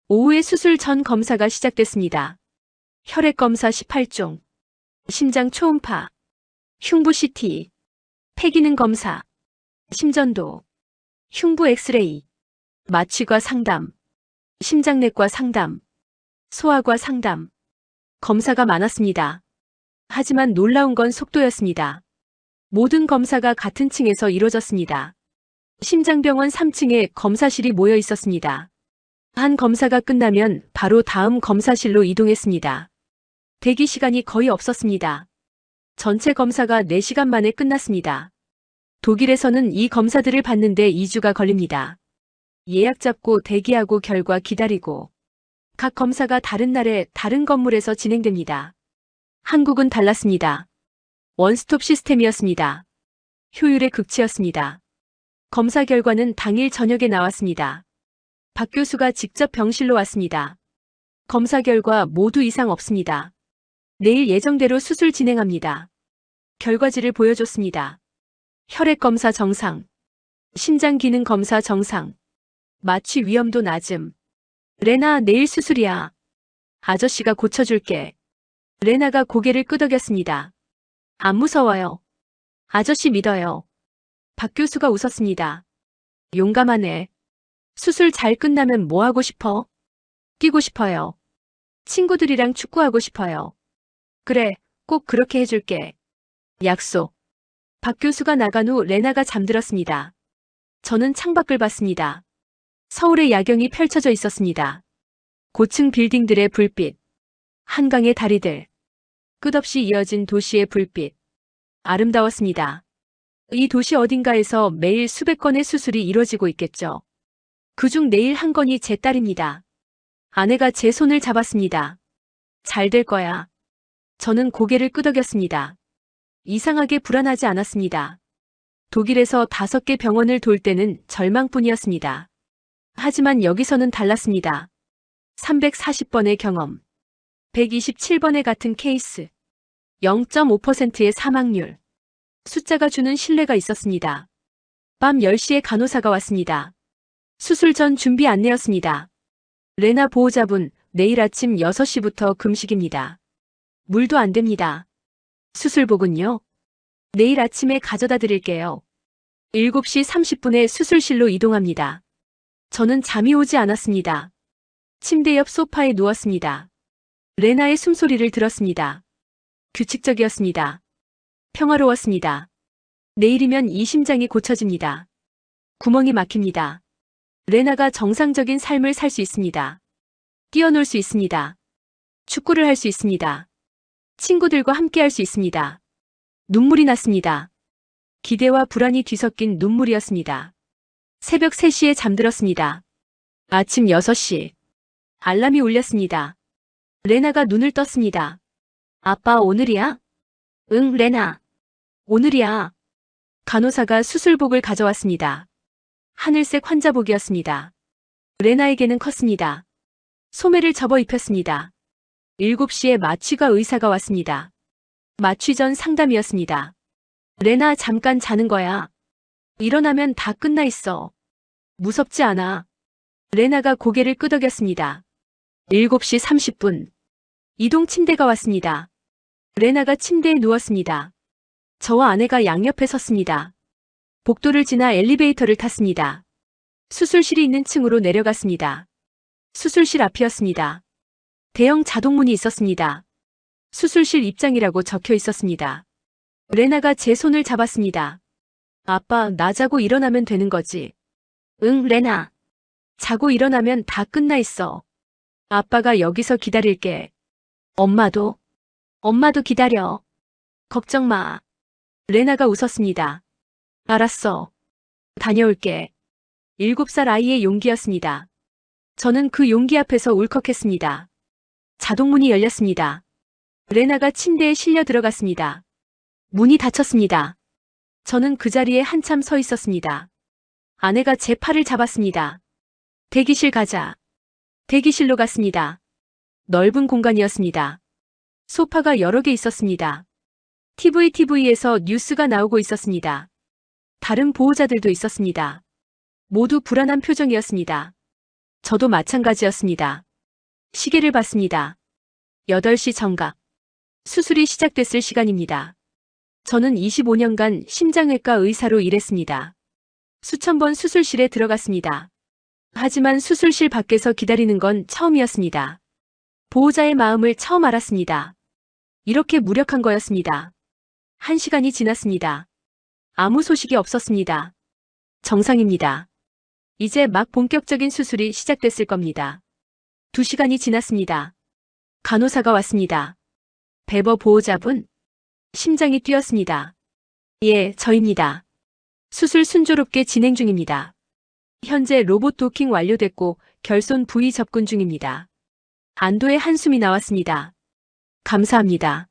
오후에 수술 전 검사가 시작됐습니다. 혈액 검사 18종, 심장 초음파, 흉부 CT, 폐기능 검사, 심전도, 흉부 엑스레이, 마취과 상담, 심장내과 상담, 소아과 상담, 검사가 많았습니다. 하지만 놀라운 건 속도였습니다. 모든 검사가 같은 층에서 이루어졌습니다. 심장병원 3층에 검사실이 모여 있었습니다. 한 검사가 끝나면 바로 다음 검사실로 이동했습니다. 대기 시간이 거의 없었습니다. 전체 검사가 4시간 만에 끝났습니다. 독일에서는 이 검사들을 받는데 2주가 걸립니다. 예약 잡고 대기하고 결과 기다리고 각 검사가 다른 날에 다른 건물에서 진행됩니다. 한국은 달랐습니다. 원스톱 시스템이었습니다. 효율의 극치였습니다. 검사 결과는 당일 저녁에 나왔습니다. 박 교수가 직접 병실로 왔습니다. 검사 결과 모두 이상 없습니다. 내일 예정대로 수술 진행합니다. 결과지를 보여줬습니다. 혈액 검사 정상, 심장 기능 검사 정상, 마취 위험도 낮음. 레나, 내일 수술이야. 아저씨가 고쳐줄게. 레나가 고개를 끄덕였습니다. 안 무서워요. 아저씨 믿어요. 박 교수가 웃었습니다. 용감하네. 수술 잘 끝나면 뭐 하고 싶어? 뛰고 싶어요. 친구들이랑 축구하고 싶어요. 그래, 꼭 그렇게 해줄게. 약속. 박 교수가 나간 후 레나가 잠들었습니다. 저는 창밖을 봤습니다. 서울의 야경이 펼쳐져 있었습니다. 고층 빌딩들의 불빛, 한강의 다리들, 끝없이 이어진 도시의 불빛. 아름다웠습니다. 이 도시 어딘가에서 매일 수백 건의 수술이 이루어지고 있겠죠. 그중 내일 한 건이 제 딸입니다. 아내가 제 손을 잡았습니다. 잘 될 거야. 저는 고개를 끄덕였습니다. 이상하게 불안하지 않았습니다. 독일에서 5개 병원을 돌 때는 절망뿐이었습니다. 하지만 여기서는 달랐습니다. 340번의 경험, 127번의 같은 케이스, 0.5%의 사망률. 숫자가 주는 신뢰가 있었습니다. 밤 10시에 간호사가 왔습니다. 수술 전 준비 안내였습니다. 레나 보호자분, 내일 아침 6시부터 금식입니다. 물도 안 됩니다. 수술복은요? 내일 아침에 가져다 드릴게요. 7시 30분에 수술실로 이동합니다. 저는 잠이 오지 않았습니다. 침대 옆 소파에 누웠습니다. 레나의 숨소리를 들었습니다. 규칙적이었습니다. 평화로웠습니다. 내일이면 이 심장이 고쳐집니다. 구멍이 막힙니다. 레나가 정상적인 삶을 살 수 있습니다. 뛰어놀 수 있습니다. 축구를 할 수 있습니다. 친구들과 함께 할 수 있습니다. 눈물이 났습니다. 기대와 불안이 뒤섞인 눈물이었습니다. 새벽 3시에 잠들었습니다. 아침 6시. 알람이 울렸습니다. 레나가 눈을 떴습니다. 아빠, 오늘이야? 응, 레나. 오늘이야. 간호사가 수술복을 가져왔습니다. 하늘색 환자복이었습니다. 레나에게는 컸습니다. 소매를 접어 입혔습니다. 7시에 마취과 의사가 왔습니다. 마취 전 상담이었습니다. 레나, 잠깐 자는 거야. 일어나면 다 끝나 있어. 무섭지 않아. 레나가 고개를 끄덕였습니다. 7시 30분. 이동 침대가 왔습니다. 레나가 침대에 누웠습니다. 저와 아내가 양옆에 섰습니다. 복도를 지나 엘리베이터를 탔습니다. 수술실이 있는 층으로 내려갔습니다. 수술실 앞이었습니다. 대형 자동문이 있었습니다. 수술실 입장이라고 적혀 있었습니다. 레나가 제 손을 잡았습니다. 아빠, 나 자고 일어나면 되는 거지? 응, 레나. 자고 일어나면 다 끝나 있어. 아빠가 여기서 기다릴게. 엄마도 기다려. 걱정 마. 레나가 웃었습니다. 알았어. 다녀올게. 7살 아이의 용기였습니다. 저는 그 용기 앞에서 울컥했습니다. 자동문이 열렸습니다. 레나가 침대에 실려 들어갔습니다. 문이 닫혔습니다. 저는 그 자리에 한참 서 있었습니다. 아내가 제 팔을 잡았습니다. 대기실 가자. 대기실로 갔습니다. 넓은 공간이었습니다. 소파가 여러 개 있었습니다. TV에서 뉴스가 나오고 있었습니다. 다른 보호자들도 있었습니다. 모두 불안한 표정이었습니다. 저도 마찬가지였습니다. 시계를 봤습니다. 8시 정각. 수술이 시작됐을 시간입니다. 저는 25년간 심장외과 의사로 일했습니다. 수천 번 수술실에 들어갔습니다. 하지만 수술실 밖에서 기다리는 건 처음이었습니다. 보호자의 마음을 처음 알았습니다. 이렇게 무력한 거였습니다. 1시간이 지났습니다. 아무 소식이 없었습니다. 정상입니다. 이제 막 본격적인 수술이 시작됐을 겁니다. 2시간이 지났습니다. 간호사가 왔습니다. 베버 보호자분? 심장이 뛰었습니다. 예, 저입니다. 수술 순조롭게 진행 중입니다. 현재 로봇 도킹 완료됐고 결손 부위 접근 중입니다. 안도의 한숨이 나왔습니다. 감사합니다.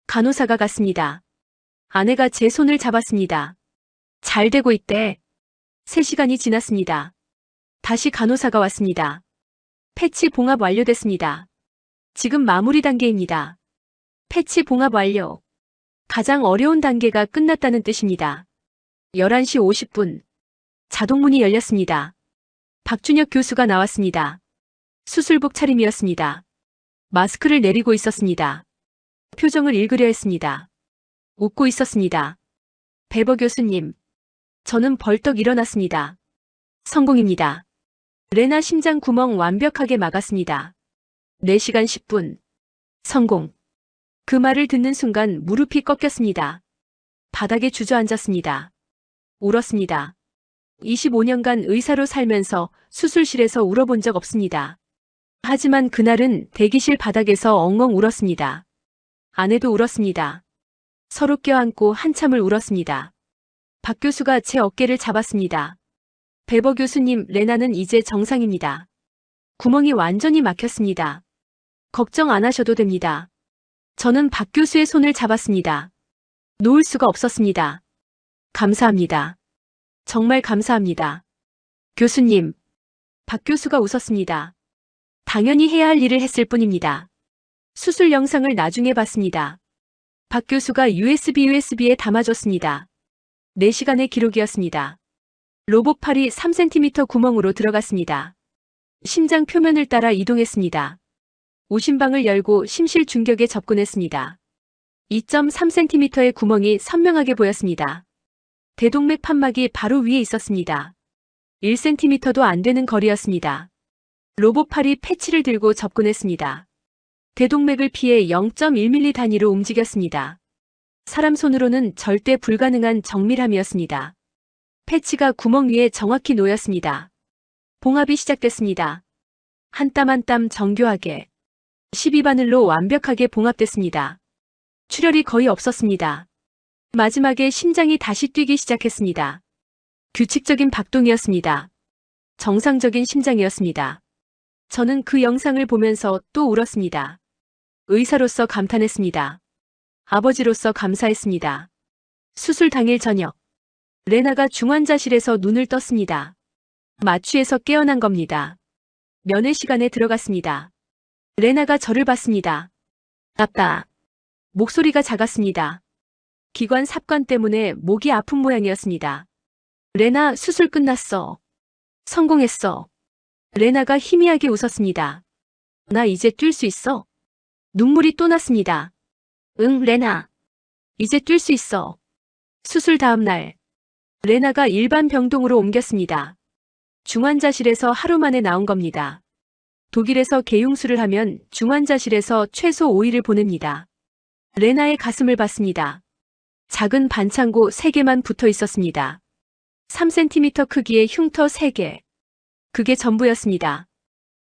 간호사가 갔습니다. 아내가 제 손을 잡았습니다. 잘 되고 있대. 3시간이 지났습니다. 다시 간호사가 왔습니다. 패치 봉합 완료됐습니다. 지금 마무리 단계입니다. 패치 봉합 완료. 가장 어려운 단계가 끝났다는 뜻입니다. 11시 50분. 자동문이 열렸습니다. 박준혁 교수가 나왔습니다. 수술복 차림이었습니다. 마스크를 내리고 있었습니다. 표정을 읽으려 했습니다. 웃고 있었습니다. 베버 교수님. 저는 벌떡 일어났습니다. 성공입니다. 레나 심장 구멍 완벽하게 막았습니다. 4시간 10분. 성공. 그 말을 듣는 순간 무릎이 꺾였습니다. 바닥에 주저앉았습니다. 울었습니다. 25년간 의사로 살면서 수술실에서 울어본 적 없습니다. 하지만 그날은 대기실 바닥에서 엉엉 울었습니다. 아내도 울었습니다. 서로 껴안고 한참을 울었습니다. 박 교수가 제 어깨를 잡았습니다. 베버 교수님, 레나는 이제 정상입니다. 구멍이 완전히 막혔습니다. 걱정 안 하셔도 됩니다. 저는 박 교수의 손을 잡았습니다. 놓을 수가 없었습니다. 감사합니다. 정말 감사합니다. 교수님. 박 교수가 웃었습니다. 당연히 해야 할 일을 했을 뿐입니다. 수술 영상을 나중에 봤습니다. 박 교수가 USB에 담아줬습니다. 4시간의 기록이었습니다. 로봇팔이 3cm 구멍으로 들어갔습니다. 심장 표면을 따라 이동했습니다. 오심방을 열고 심실 중격에 접근했습니다. 2.3cm의 구멍이 선명하게 보였습니다. 대동맥 판막이 바로 위에 있었습니다. 1cm도 안 되는 거리였습니다. 로봇팔이 패치를 들고 접근했습니다. 대동맥을 피해 0.1mm 단위로 움직였습니다. 사람 손으로는 절대 불가능한 정밀함이었습니다. 패치가 구멍 위에 정확히 놓였습니다. 봉합이 시작됐습니다. 한 땀 한 땀 정교하게 12바늘로 완벽하게 봉합됐습니다. 출혈이 거의 없었습니다. 마지막에 심장이 다시 뛰기 시작했습니다. 규칙적인 박동이었습니다. 정상적인 심장이었습니다. 저는 그 영상을 보면서 또 울었습니다. 의사로서 감탄했습니다. 아버지로서 감사했습니다. 수술 당일 저녁. 레나가 중환자실에서 눈을 떴습니다. 마취에서 깨어난 겁니다. 면회 시간에 들어갔습니다. 레나가 저를 봤습니다. 아빠. 목소리가 작았습니다. 기관 삽관 때문에 목이 아픈 모양이었습니다. 레나, 수술 끝났어. 성공했어. 레나가 희미하게 웃었습니다. 나 이제 뛸 수 있어? 눈물이 또 났습니다. 응, 레나. 이제 뛸 수 있어. 수술 다음 날. 레나가 일반 병동으로 옮겼습니다. 중환자실에서 하루 만에 나온 겁니다. 독일에서 개용수를 하면 중환자실에서 최소 5일을 보냅니다. 레나의 가슴을 봤습니다. 작은 반창고 3개만 붙어 있었습니다. 3cm 크기의 흉터 3개. 그게 전부였습니다.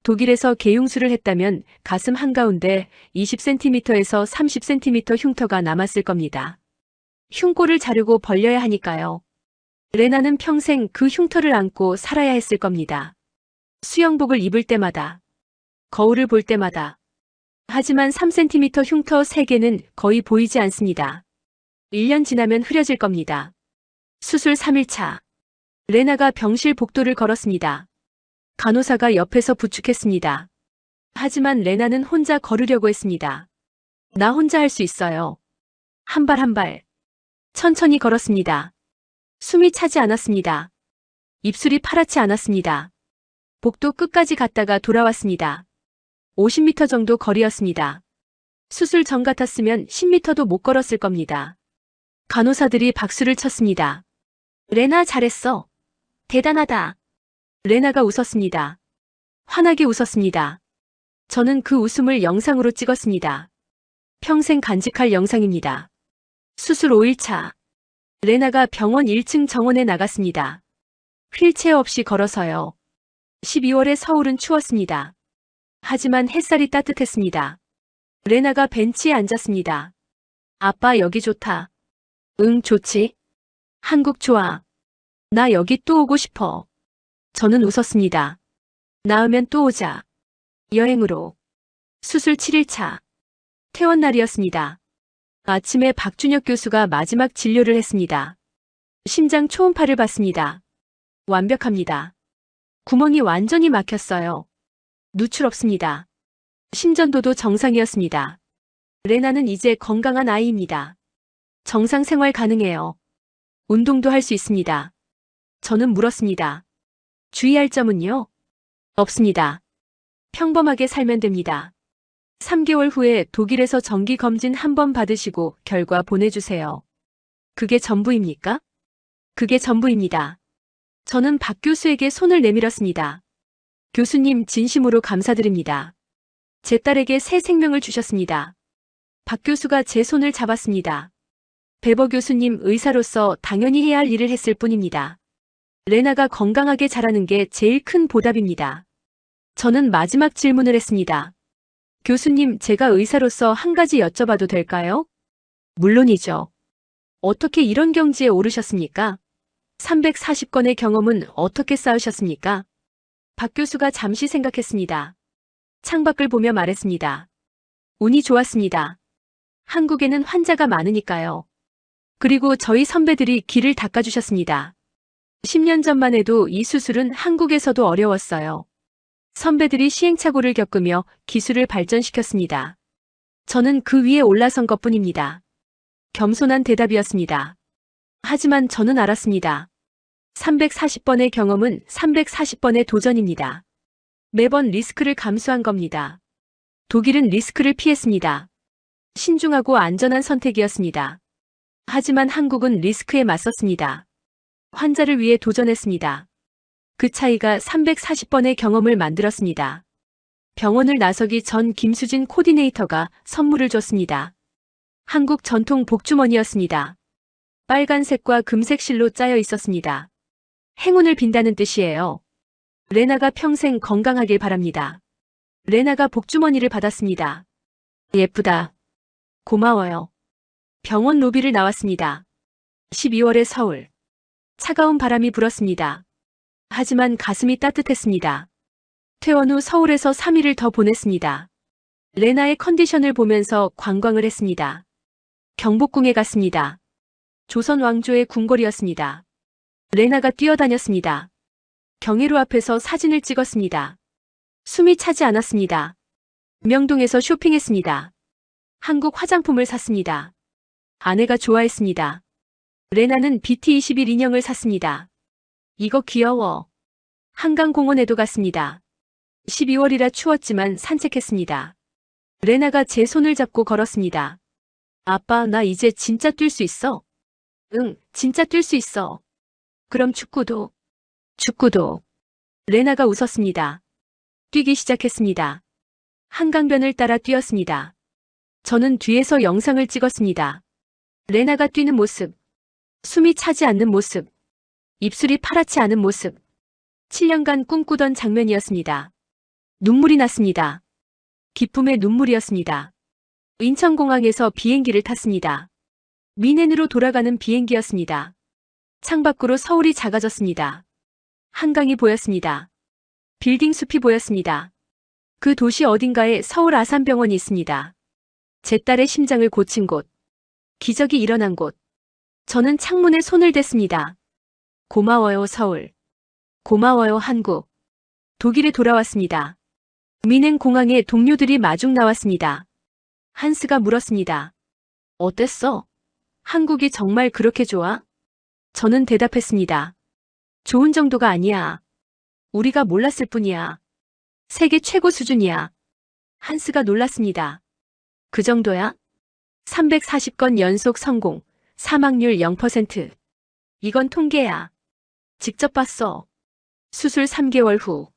독일에서 개용수를 했다면 가슴 한가운데 20cm에서 30cm 흉터가 남았을 겁니다. 흉골을 자르고 벌려야 하니까요. 레나는 평생 그 흉터를 안고 살아야 했을 겁니다. 수영복을 입을 때마다, 거울을 볼 때마다. 하지만 3cm 흉터 3개는 거의 보이지 않습니다. 1년 지나면 흐려질 겁니다. 수술 3일차. 레나가 병실 복도를 걸었습니다. 간호사가 옆에서 부축했습니다. 하지만 레나는 혼자 걸으려고 했습니다. 나 혼자 할 수 있어요. 한 발 한 발. 천천히 걸었습니다. 숨이 차지 않았습니다. 입술이 파랗지 않았습니다. 복도 끝까지 갔다가 돌아왔습니다. 50m 정도 거리였습니다. 수술 전 같았으면 10m도 못 걸었을 겁니다. 간호사들이 박수를 쳤습니다. 레나 잘했어. 대단하다. 레나가 웃었습니다. 환하게 웃었습니다. 저는 그 웃음을 영상으로 찍었습니다. 평생 간직할 영상입니다. 수술 5일차. 레나가 병원 1층 정원에 나갔습니다. 휠체어 없이 걸어서요. 12월에 서울은 추웠습니다. 하지만 햇살이 따뜻했습니다. 레나가 벤치에 앉았습니다. 아빠 여기 좋다. 응, 좋지. 한국 좋아. 나 여기 또 오고 싶어. 저는 웃었습니다. 나으면 또 오자. 여행으로. 수술 7일차. 퇴원 날이었습니다. 아침에 박준혁 교수가 마지막 진료를 했습니다. 심장 초음파를 봤습니다. 완벽합니다. 구멍이 완전히 막혔어요. 누출 없습니다. 심전도도 정상이었습니다. 레나는 이제 건강한 아이입니다. 정상 생활 가능해요. 운동도 할 수 있습니다. 저는 물었습니다. 주의할 점은요? 없습니다. 평범하게 살면 됩니다. 3개월 후에 독일에서 정기 검진 한 번 받으시고 결과 보내주세요. 그게 전부입니까? 그게 전부입니다. 저는 박 교수에게 손을 내밀었습니다. 교수님 진심으로 감사드립니다. 제 딸에게 새 생명을 주셨습니다. 박 교수가 제 손을 잡았습니다. 베버 교수님 의사로서 당연히 해야 할 일을 했을 뿐입니다. 레나가 건강하게 자라는 게 제일 큰 보답입니다. 저는 마지막 질문을 했습니다. 교수님, 제가 의사로서 한 가지 여쭤봐도 될까요? 물론이죠. 어떻게 이런 경지에 오르셨습니까? 340건의 경험은 어떻게 쌓으셨습니까? 박 교수가 잠시 생각했습니다. 창밖을 보며 말했습니다. 운이 좋았습니다. 한국에는 환자가 많으니까요. 그리고 저희 선배들이 길을 닦아주셨습니다. 10년 전만 해도 이 수술은 한국에서도 어려웠어요. 선배들이 시행착오를 겪으며 기술을 발전시켰습니다. 저는 그 위에 올라선 것뿐입니다. 겸손한 대답이었습니다. 하지만 저는 알았습니다. 340번의 경험은 340번의 도전입니다. 매번 리스크를 감수한 겁니다. 독일은 리스크를 피했습니다. 신중하고 안전한 선택이었습니다. 하지만 한국은 리스크에 맞섰습니다. 환자를 위해 도전했습니다. 그 차이가 340번의 경험을 만들었습니다. 병원을 나서기 전 김수진 코디네이터가 선물을 줬습니다. 한국 전통 복주머니였습니다. 빨간색과 금색 실로 짜여 있었습니다. 행운을 빈다는 뜻이에요. 레나가 평생 건강하길 바랍니다. 레나가 복주머니를 받았습니다. 예쁘다. 고마워요. 병원 로비를 나왔습니다. 12월의 서울. 차가운 바람이 불었습니다. 하지만 가슴이 따뜻했습니다. 퇴원 후 서울에서 3일을 더 보냈습니다. 레나의 컨디션을 보면서 관광을 했습니다. 경복궁에 갔습니다. 조선 왕조의 궁궐이었습니다. 레나가 뛰어다녔습니다. 경회로 앞에서 사진을 찍었습니다. 숨이 차지 않았습니다. 명동에서 쇼핑했습니다. 한국 화장품을 샀습니다. 아내가 좋아했습니다. 레나는 BT21 인형을 샀습니다. 이거 귀여워. 한강공원에도 갔습니다. 12월이라 추웠지만 산책했습니다. 레나가 제 손을 잡고 걸었습니다. 아빠, 나 이제 진짜 뛸 수 있어? 응, 진짜 뛸 수 있어. 그럼 축구도. 레나가 웃었습니다. 뛰기 시작했습니다. 한강변을 따라 뛰었습니다. 저는 뒤에서 영상을 찍었습니다. 레나가 뛰는 모습, 숨이 차지 않는 모습, 입술이 파랗지 않은 모습. 7년간 꿈꾸던 장면이었습니다. 눈물이 났습니다. 기쁨의 눈물이었습니다. 인천공항에서 비행기를 탔습니다. 미넨으로 돌아가는 비행기였습니다. 창밖으로 서울이 작아졌습니다. 한강이 보였습니다. 빌딩 숲이 보였습니다. 그 도시 어딘가에 서울 아산병원이 있습니다. 제 딸의 심장을 고친 곳, 기적이 일어난 곳. 저는 창문에 손을 댔습니다. 고마워요, 서울. 고마워요, 한국. 독일에 돌아왔습니다. 미넨 공항에 동료들이 마중 나왔습니다. 한스가 물었습니다. 어땠어? 한국이 정말 그렇게 좋아? 저는 대답했습니다. 좋은 정도가 아니야. 우리가 몰랐을 뿐이야. 세계 최고 수준이야. 한스가 놀랐습니다. 그 정도야? 340건 연속 성공, 사망률 0%. 이건 통계야. 직접 봤어. 수술 3개월 후.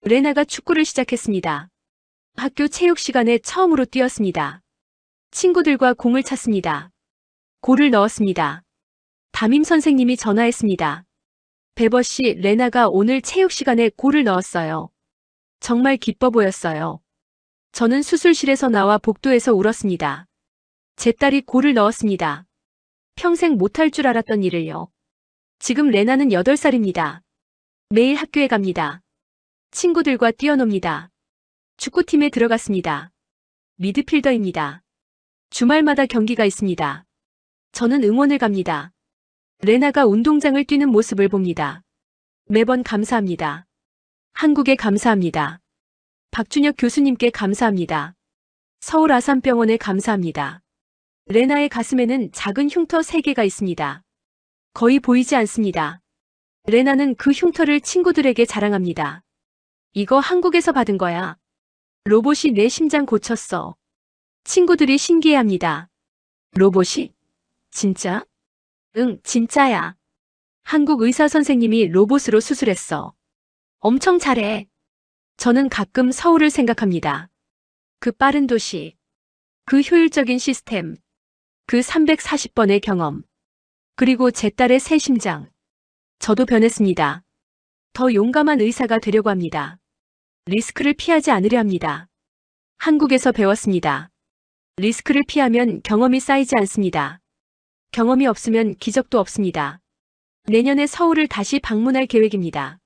레나가 축구를 시작했습니다. 학교 체육 시간에 처음으로 뛰었습니다. 친구들과 공을 찼습니다. 골을 넣었습니다. 담임 선생님이 전화했습니다. 베버 씨, 레나가 오늘 체육 시간에 골을 넣었어요. 정말 기뻐 보였어요. 저는 수술실에서 나와 복도에서 울었습니다. 제 딸이 골을 넣었습니다. 평생 못할 줄 알았던 일을요. 지금 레나는 8살입니다. 매일 학교에 갑니다. 친구들과 뛰어놉니다. 축구팀에 들어갔습니다. 미드필더입니다. 주말마다 경기가 있습니다. 저는 응원을 갑니다. 레나가 운동장을 뛰는 모습을 봅니다. 매번 감사합니다. 한국에 감사합니다. 박준혁 교수님께 감사합니다. 서울 아산병원에 감사합니다. 레나의 가슴에는 작은 흉터 3개가 있습니다. 거의 보이지 않습니다. 레나는 그 흉터를 친구들에게 자랑합니다. 이거 한국에서 받은 거야. 로봇이 내 심장 고쳤어. 친구들이 신기해합니다. 로봇이? 진짜? 응, 진짜야. 한국 의사 선생님이 로봇으로 수술했어. 엄청 잘해. 저는 가끔 서울을 생각합니다. 그 빠른 도시, 그 효율적인 시스템, 그 340번의 경험, 그리고 제 딸의 새 심장. 저도 변했습니다. 더 용감한 의사가 되려고 합니다. 리스크를 피하지 않으려 합니다. 한국에서 배웠습니다. 리스크를 피하면 경험이 쌓이지 않습니다. 경험이 없으면 기적도 없습니다. 내년에 서울을 다시 방문할 계획입니다.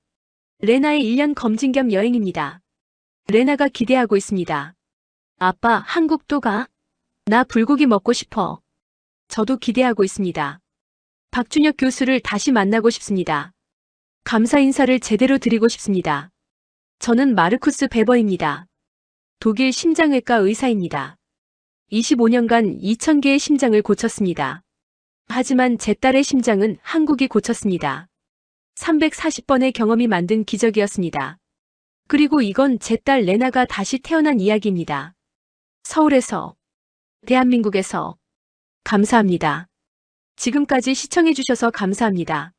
레나의 1년 검진 겸 여행입니다. 레나가 기대하고 있습니다. 아빠, 한국 또 가? 나 불고기 먹고 싶어. 저도 기대하고 있습니다. 박준혁 교수를 다시 만나고 싶습니다. 감사 인사를 제대로 드리고 싶습니다. 저는 마르쿠스 베버입니다. 독일 심장외과 의사입니다. 25년간 2,000개의 심장을 고쳤습니다. 하지만 제 딸의 심장은 한국이 고쳤습니다. 340번의 경험이 만든 기적이었습니다. 그리고 이건 제 딸 레나가 다시 태어난 이야기입니다. 서울에서, 대한민국에서. 감사합니다. 지금까지 시청해주셔서 감사합니다.